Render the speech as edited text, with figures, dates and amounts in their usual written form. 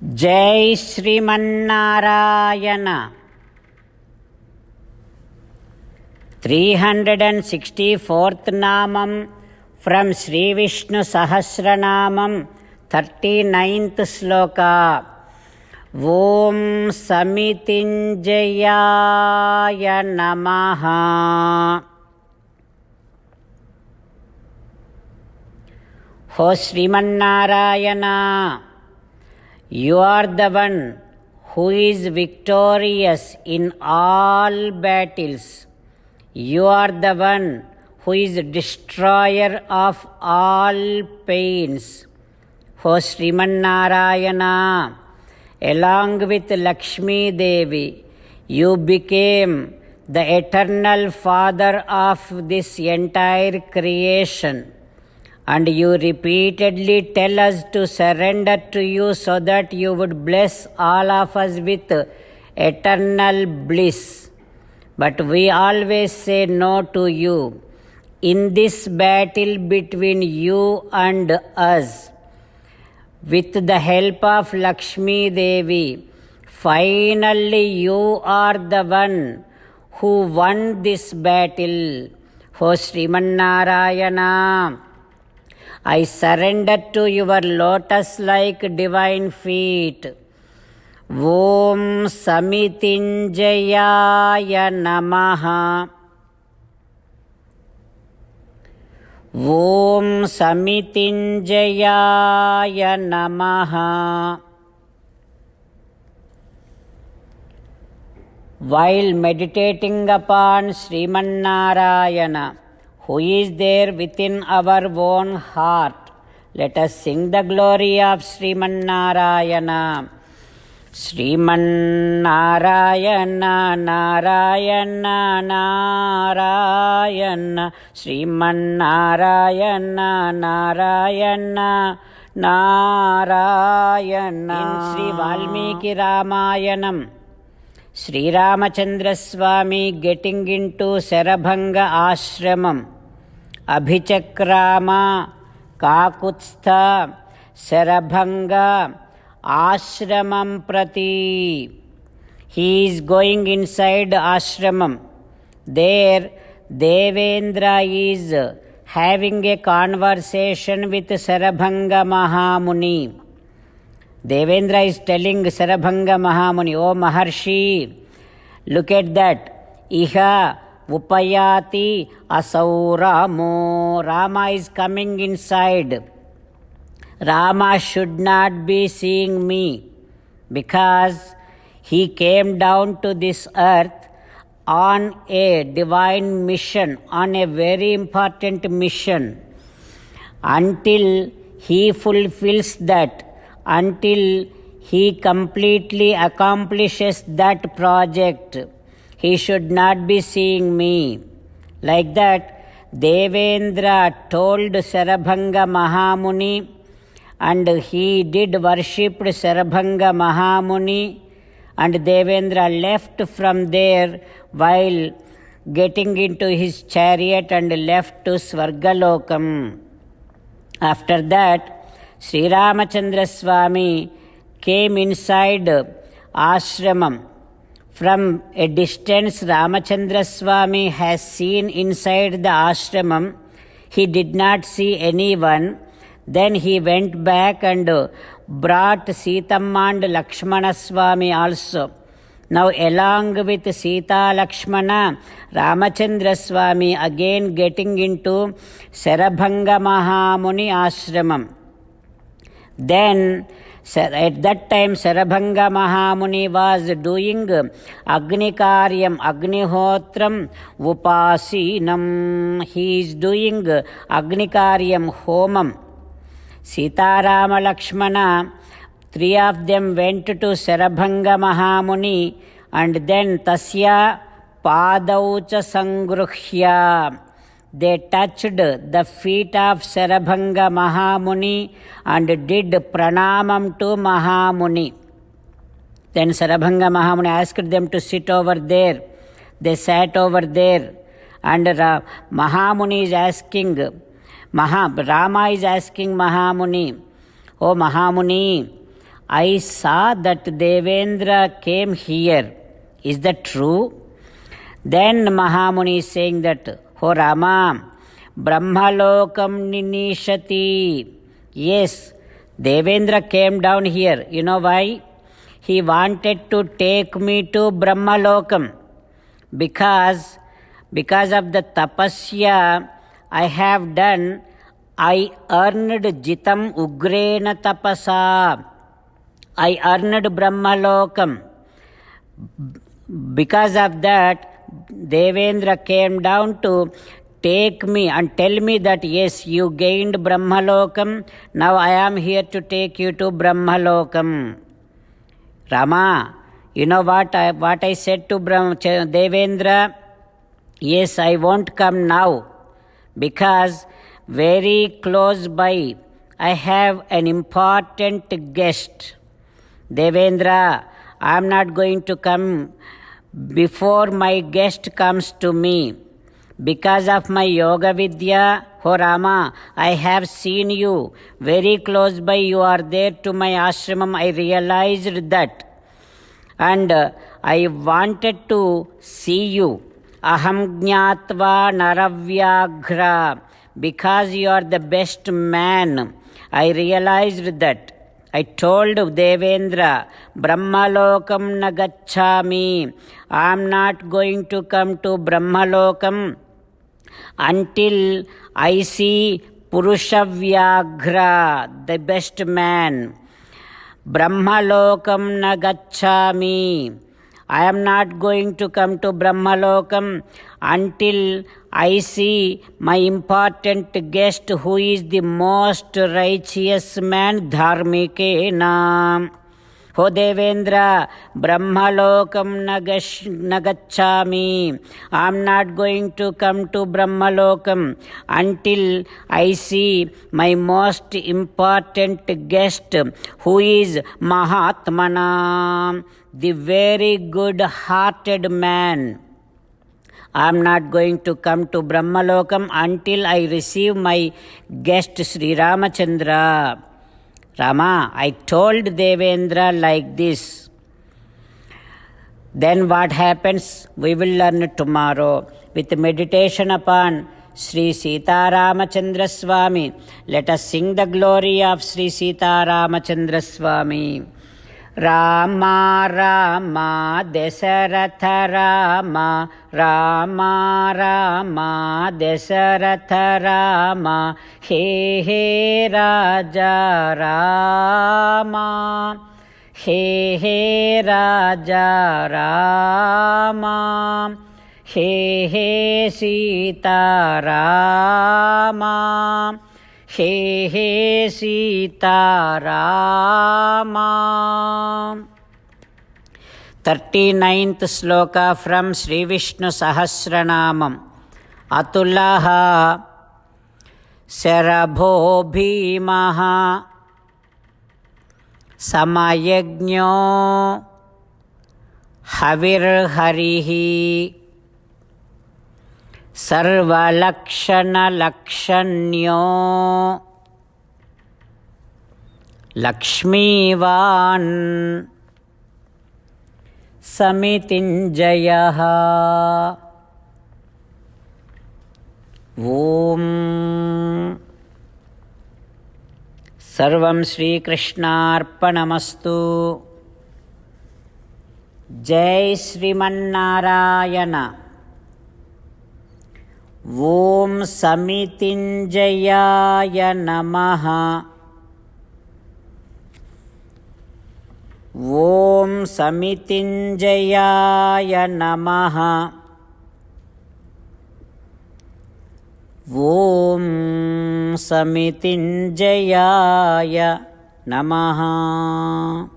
जय श्रीमन्नारायण 364th नामम from Sri Vishnu Sahasranamam 39th shloka. ओम समितिंजयाय नमः। हो Sriman Narayana, you are the one who is victorious in all battles. You are the one who is destroyer of all pains. O Sriman Narayana, along with Lakshmi Devi, you became the eternal father of this entire creation. And you repeatedly tell us to surrender to you so that you would bless all of us with eternal bliss. But we always say no to you. In this battle between you and us, with the help of Lakshmi Devi, finally you are the one who won this battle. O Sriman Narayana, I surrender to your lotus-like divine feet. Om Samitinjayaya Namaha. Om Samitinjayaya Namaha. While meditating upon Sriman Narayana, who is there within our own heart, let us sing the glory of Sriman Narayana. Sriman Narayana, Narayana, Narayana, Sriman Narayana, Narayana, Narayana. In Sri Valmiki Ramayanam, Sri Ramachandra Swami getting into Sarabhanga Ashramam, Abhichakrama Kakutstha Sarabhanga Ashramam Prati. He is going inside ashramam. There Devendra is having a conversation with Sarabhanga Mahamuni. Devendra is telling Sarabhanga Mahamuni, O Maharshi, look at that. Iha upayati asau Ramo. Rama is coming inside. Rama should not be seeing me because he came down to this earth on a divine mission, on a very important mission. Until he fulfills that, until he completely accomplishes that project, he should not be seeing me. Like that, Devendra told Sarabhanga Mahamuni, and he did worship Sarabhanga Mahamuni, and Devendra left from there while getting into his chariot and left to Svargalokam. After that, Sri Ramachandra Swami came inside ashramam. From a distance, Ramachandra Swami has seen inside the ashramam. He did not see anyone. Then he went back and brought Sitamma and Lakshmana Swami also. Now along with Sita Lakshmana, Ramachandra Swami again getting into Sarabhanga Mahamuni ashramam. Then at that time Sarabhanga Mahamuni was doing Agni Karyam, Agnihotram, Upasinam. He is doing Agni Karyam, Homam. Sita Rama Lakshmana, three of them went to Sarabhanga Mahamuni, and then Tasya Padaucha Sangruhya. They touched the feet of Sarabhanga Mahamuni and did pranamam to Mahamuni. Then Sarabhanga Mahamuni asked them to sit over there. They sat over there, and Mahamuni is asking, Rama is asking Mahamuni, O Mahamuni, I saw that Devendra came here. Is that true? Then Mahamuni is saying that, Oh Rama, Brahmalokam ninishati. Yes, Devendra came down here. You know why? He wanted to take me to Brahmalokam because of the tapasya I have done. I earned jitam ugrena tapasa. I earned Brahmalokam. Because of that, Devendra came down to take me and tell me that yes, you gained Brahmalokam. Now I am here to take you to Brahmalokam. Rama, you know what I said to Devendra? Yes, I won't come now because very close by I have an important guest. Devendra, I am not going to come before my guest comes to me. Because of my yoga vidya, oh Rama, I have seen you very close by. You are there to my ashramam. I realized that. And I wanted to see you. Aham jnatva naravyagra. Because you are the best man, I realized that. I told Devendra, Brahmalokam nagachami. I am not going to come to Brahmalokam until I see Purushavyagra, the best man. Brahmalokam nagachami. I am not going to come to Brahmalokam until I see my important guest who is the most righteous man, Dharmikena. O Devendra, Brahmalokam nagachami. I am not going to come to Brahmalokam until I see my most important guest who is Mahatmana, the very good-hearted man. I am not going to come to Brahmalokam until I receive my guest Sri Ramachandra. Rama, I told Devendra like this. Then what happens? We will learn tomorrow with meditation upon Sri Sita Ramachandra Swami. Let us sing the glory of Sri Sita Ramachandra Swami. Rama Rama Dasaratha Rama Rama Rama Dasaratha Rama He He Raja Rama He He Raja Rama He He Sita Rama He He Sita Rama. 39th sloka from Sri Vishnu Sahasranamam. Atulaha Sarabho Bhimaha Samayajño Havir Harihi Sarvalakshana Lakshanyo Lakshmivan Samitinjayaha. Om Sarvam Shri Krishnarpanamastu. Jai Sriman-Narayana. Om Samitinjayaya Namaha. Om Samitinjayaya Namaha. Om Samitinjayaya Namaha.